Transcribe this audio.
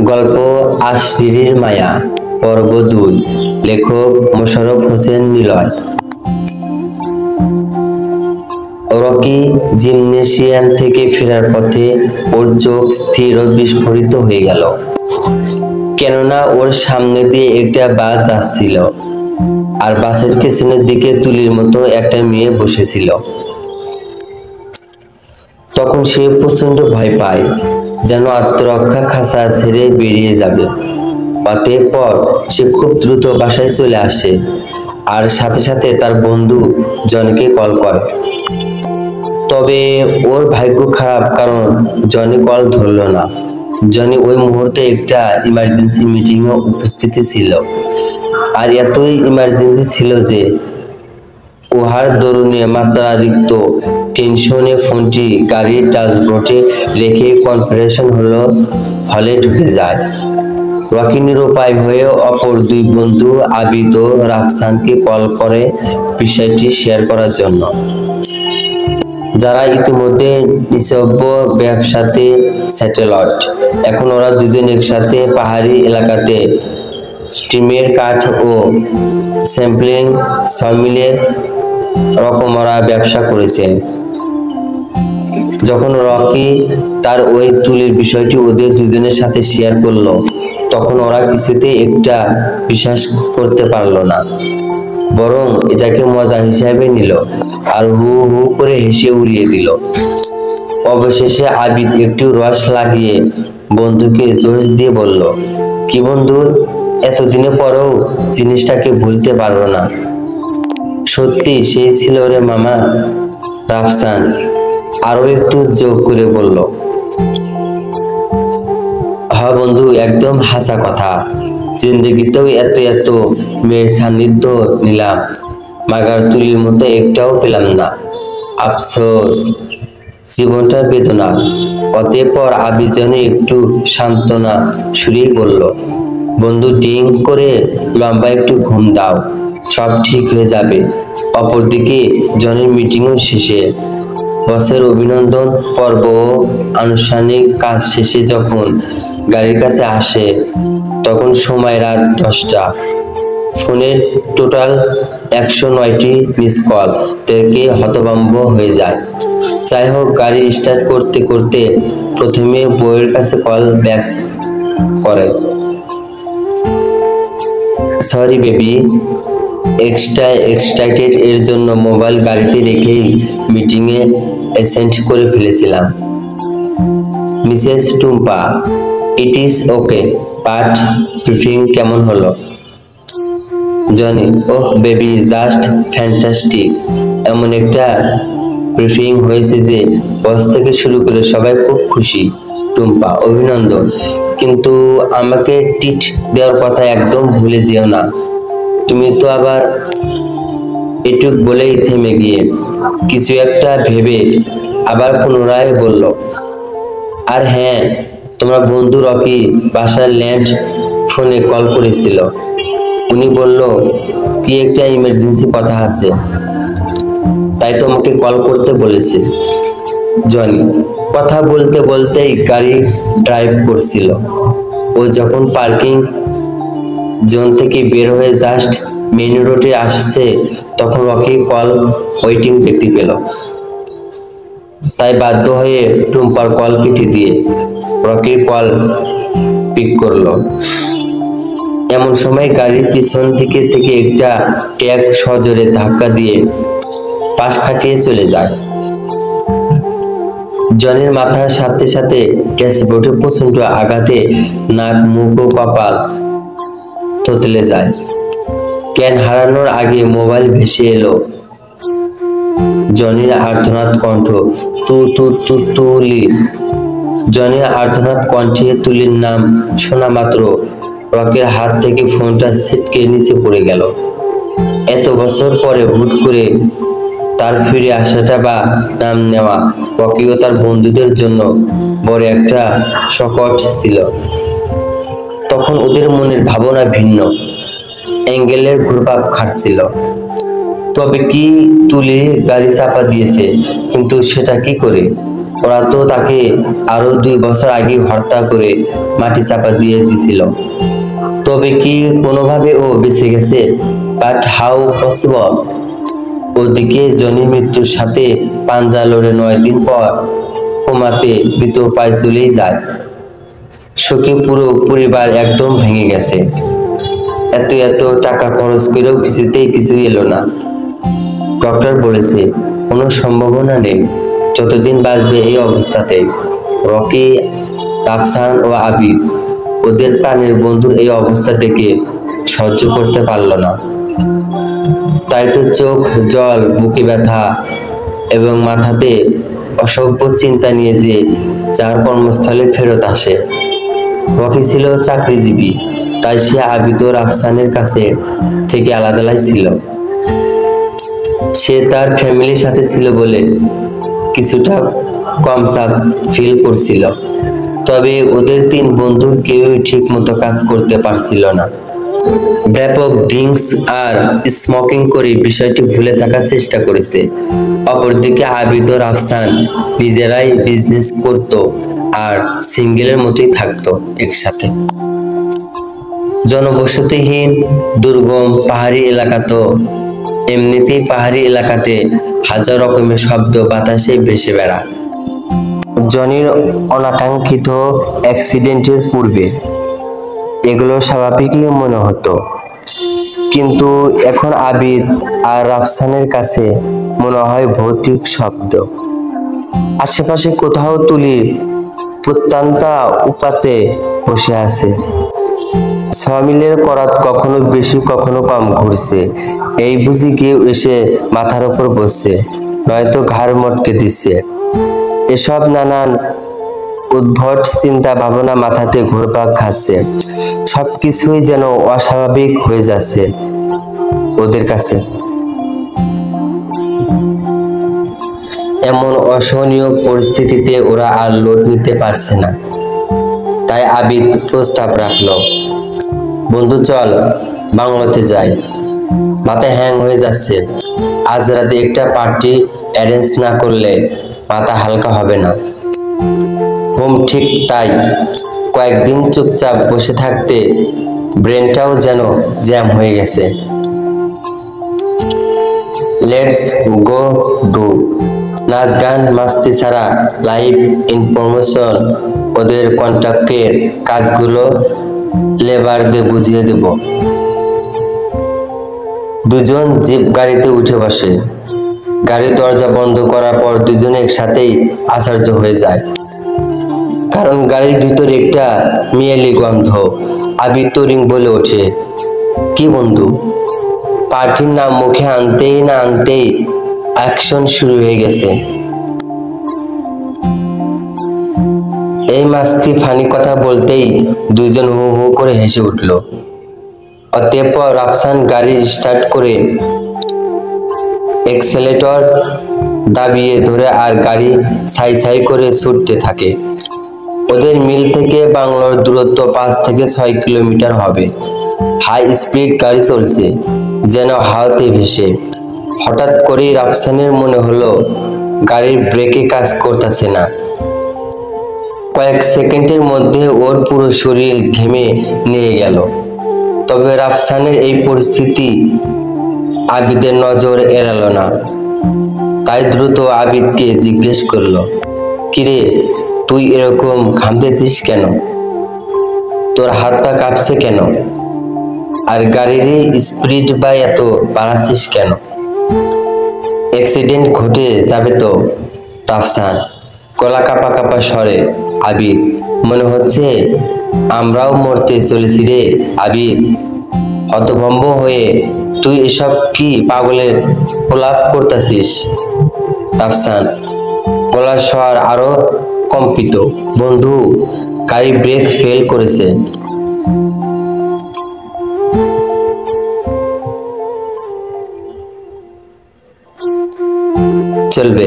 গল্প আশরিরির মায়া পর্ব 2। লেখক মোশাররফ হোসেন নিলয়। রকি জিমনেশিয়াম থেকে ফেরার পথে ওর চোখ স্থির ও বিস্ফোরিত হয়ে গেল, কেননা ওর সামনে দিয়ে একটা বাস যাচ্ছিল আর বাসের পেছনের দিকে তুলির মতো একটা মেয়ে বসেছিল। তখন সে প্রচন্ড ভয় পায়, যেন আত্মরক্ষা খাঁচা ছেড়ে বেরিয়ে যাবে। অতঃপর সে খুব দ্রুত বাসায় চলে আসে আর সাথে সাথে তার বন্ধু জনকে কল করে। তবে ওর ভাগ্য খারাপ, কারণ জনি কল ধরল না। জনি ওই মুহূর্তে একটা ইমার্জেন্সি মিটিংয়ে উপস্থিত ছিল, আর এতই ইমার্জেন্সি ছিল যে উহার দরুনে মাত্রাতিরিক্ত টেনশনে ফোনটি গাড়ির ড্যাশবোর্ডে রেখে কনফারেন্স হলে ঢুকে যায়। রকি নিরুপায় হয়ে অপর দুই বন্ধু আবিদ ও রাফসানকে কল করে বিষয়টি শেয়ার করার জন্য, যারা ইতিমধ্যে নিঃসব্য ব্যবসাতে স্যাটেলাইট। এখন ওরা দুজন একসাথে পাহাড়ি এলাকাতে টিমের কাঠ ও স্যাম্পলিং সমিলের রকমরা ব্যবসা করেছে। যখন রকি তার ওই তুলির বিষয়টি ওদের দুজনের সাথে শেয়ার করলো, তখন ওরা কিছুতে একটা বিশ্বাস করতে পারলো না, বরং এটাকে মজা হিসাবে নিল আর হু হু করে হেসে উড়িয়ে দিল। অবশেষে আবিদ একটু রস লাগিয়ে বন্ধুকে জোশ দিয়ে বলল, কি বন্ধু, এতদিনের পরেও জিনিসটাকে ভুলতে পারলো না? সত্যি সেই ছিল রে মামা। রাফসান আরো একটু যোগ করে বলল, হ্যাঁ বন্ধু, একদম হাসা কথা। জিন্দগিতেও এত এত মেয়ের সান্নিধ্য নিলাম, মাগার তুলির মতো একটাও পেলাম না। আফসোস, জীবনটা বেদনা। অতঃপর আবিদ যেন একটু সান্ত্বনা সুরেই বলল, বন্ধু, ডিং করে লম্বা একটু ঘুম দাও, সব ঠিক হয়ে যাবে। অপরদিকে জনের মিটিংও শেষে বসের অভিনন্দন পর্ব ও আনুষ্ঠানিক কাজ শেষে যখন গাড়ির কাছে আসে, তখন সময় রাত 10টা। ফোনের টোটাল 109টি মিস কল থেকে হতভম্ব হয়ে যায়। যাই হোক, গাড়ি স্টার্ট করতে করতে প্রথমে বউয়ের কাছে কল ব্যাক করে। সরি বেবি, এক্সাইটেড এর জন্য মোবাইল গাড়িতে রেখেই মিটিংয়ে অ্যাটেন্ড করে ফেলেছিলাম। Mrs Tumpa, it is okay, but briefing কেমন হলো? জনি, ওহ বেবি, জাস্ট ফ্যান্টাস্টিক। এমন একটা ব্রিফিং হয়েছে যে বস থেকে শুরু করে সবাই খুব খুশি। টুম্পা, অভিনন্দন, কিন্তু আমাকে টিট দেওয়ার কথা একদম ভুলে যেও না। তুমি তো আবার এটুক বলেই থেমে গিয়ে কিছু একটা ভেবে আবার পুনরায় বলল, আর হ্যাঁ, তোমার বন্ধু রকি বাসার ল্যান্ড ফোনে কল করেছিল। উনি বলল কি একটা ইমার্জেন্সি কথা আছে, তাই তোমাকে কল করতে বলেছে। জনি, কথা বলতে বলতেই গাড়ি ড্রাইভ করছিল। ও যখন পার্কিং জোন থেকে বের হয়ে জাস্ট মেইন রোডে আসছে, তখন রকি কল ওয়েটিং দেখতে পেল। তাই বাধ্য হয়ে টুম্পার কল কেটে দিয়ে রকির কল পিক করলো। এমন সময় গাড়ির পিছন দিকে থেকে একটা ট্যাগ সজোরে ধাক্কা দিয়ে পাশ কাটিয়ে চলে যায়। জনের মাথার সাথে সাথে ড্যাশবোর্ডে প্রচন্ড আঘাতে নাক, মুখ ও কপাল থতলে যায়। জ্ঞান হারানোর আগে মোবাইল ভেসে এলো জনির আর্তনাদ কণ্ঠ, তুলি। জনির আর্তনাদ কণ্ঠে তুলির নাম শোনা মাত্র রকির হাত থেকে ফোনটা ছিটকে নিচে পড়ে গেল। এত বছর পরে হুট করে তার ফিরে আসাটা বা নাম নেওয়া রকি ও তার বন্ধুদের জন্য বড় একটা সংকট ছিল। তখন ওদের মনের ভাবনা ভিন্ন অ্যাঙ্গেলের ঘুরপাক খাচ্ছিল। তবে কি তুলে গাড়ি চাপা দিয়েছে, কিন্তু সেটা কি করে? ওরা তো তাকে আরো 2 বছর আগে হত্যা করে মাটি চাপা দিয়ে দিছিল। তবে কি কোনোভাবে ও বেঁচে গেছে? But how possible? ওদিকে জনির মৃত্যুর সাথে পাঞ্জা লড়ে 9 দিন পর কোমাতে মৃত পায় চলেই যায়। শোকে পুরো পরিবার একদম ভেঙে গেছে। এত টাকা খরচ করেও কিছুতেই কিছুই এলো না। ডক্টর বলেছে কোনো সম্ভাবনা নেই যতদিন বাঁচবে এই অবস্থাতে। রকি, রাফসান ও আবিদ ওদের প্রাণের বন্ধুর এই অবস্থা দেখে সহ্য করতে পারল না। তাই তো চোখ জল, বুকে ব্যথা এবং মাথাতে অসভ্য চিন্তা নিয়ে যে যার কর্মস্থলে ফেরত আসে। রকি ছিল চাকরিজীবী, তাই সে আবিদ ও রাফসানের কাছে থেকে আলাদাই ছিল। সে তার ফ্যামিলির সাথে ছিল বলে কিছুটা কম চাপ ফিল করছিল। তবে ওদের 3 বন্ধুর কেউই ঠিক মতো কাজ করতে পারছিল না। ব্যাপক ড্রিঙ্কস আর স্মোকিং করে বিষয়টি ভুলে থাকার চেষ্টা করেছে। অপরদিকে আবিদ ও রাফসান নিজেরাই বিজনেস করত আর সিঙ্গেলের মতোই থাকতো একসাথে। জনবসতিহীন দুর্গম পাহাড়ি এলাকা তো এমনিতেই পাহাড়ি এলাকাতে হাজার রকমের শব্দ বাতাসে ভেসে বেড়ায়। জনির অনাকাঙ্ক্ষিত অ্যাক্সিডেন্টের পূর্বে এগুলো স্বাভাবিকই মনে হতো, কিন্তু এখন আবিদ আর রাফসানের কাছে মনে হয় ভৌতিক শব্দ। আশেপাশে কোথাও তুলির প্রত্যন্ত উপাতে বসে আছে। 6 মিলের করাত কখনো বেশি কখনো কম ঘুরছে। এই বুঝি কেউ এসে মাথার উপর বসছে, নয়তো ঘাড় মটকে দিচ্ছে। এসব নানান উদ্ভট চিন্তা ভাবনা মাথাতে ঘুরপাক খাচ্ছে। সবকিছুই যেন অস্বাভাবিক হয়ে যাচ্ছে ওদের কাছে। এমন অসহনীয় পরিস্থিতিতে ওরা আর লোড নিতে পারছে না। তাই আবিদ প্রস্তাব রাখলো, বন্ধু চল বাংলোতে যাই, মাথা হ্যাং হয়ে যাচ্ছে। আজ রাতে একটা পার্টি অ্যারেঞ্জ না করলে মাথা হালকা হবে না। ঠিক তাই। কয়েকদিন চুপচাপ বসে থাকতে ব্রেনটাও যেন জ্যাম হয়ে গেছে। Let's go do. নাচ গান মাস্তি ছাড়া লাইভ ইনফরমেশন ওদের কন্ট্রাক্টের কাজগুলো লেবারদের বুঝিয়ে দেব। দুজন জিপ গাড়িতে উঠে বসে। গাড়ির দরজা বন্ধ করার পর দুজনে একসাথেই আশ্চর্য হয়ে যায়, কারণ গাড়ির ভিতরে একটা মিয়ালি গন্ধ। আবিদ তরিং বলে ওঠে, কি বন্ধু? পার্টির নাম মুখে আনতেই না আনতেই অ্যাকশন শুরু হয়ে গেছে। এই মাস্তি ফানি কথা বলতেই দুইজন হু হু করে হেসে উঠল। অতঃপর রাফসান গাড়ি স্টার্ট করে এক্সেলেটর দাবিয়ে ধরে আর গাড়ি সাই সাই করে ছুটতে থাকে। ওদের মিল থেকে বাংলোর দূরত্ব 5 থেকে 6 কিলোমিটার হবে। হাই স্পিড গাড়ি চলছে, যেন হাওয়াতে ভেসে। হঠাৎ করেই রাফসানের মনে হলো গাড়ির ব্রেকে কাজ করতেছে না। কয়েক সেকেন্ডের মধ্যে ওর পুরো শরীর ঘেমে নিয়ে গেল। তবে রাফসানের এই পরিস্থিতি আবিদের নজর এড়ালো না। তাই দ্রুত আবিদকে জিজ্ঞেস করলো, কিরে তুই এরকম ঘামতেছিস কেন? তোর হাত পা কাঁপছে কেন? আর গাড়ির স্পিড বা এত বাড়াচ্ছিস কেন? অ্যাক্সিডেন্ট ঘটে যাবে তো। রাফসান গলা কাঁপা কাঁপা স্বরে, আবিদ মনে হচ্ছে আমরাও মরতে চলেছি রে আবিদ। হতভম্ব হয়ে তুই এসব কি পাগলের প্রলাপ করতেছিস? রাফসান গলার স্বর আরো কম্পিত, বন্ধু গাড়ি ব্রেক ফেল করেছে। চলবে।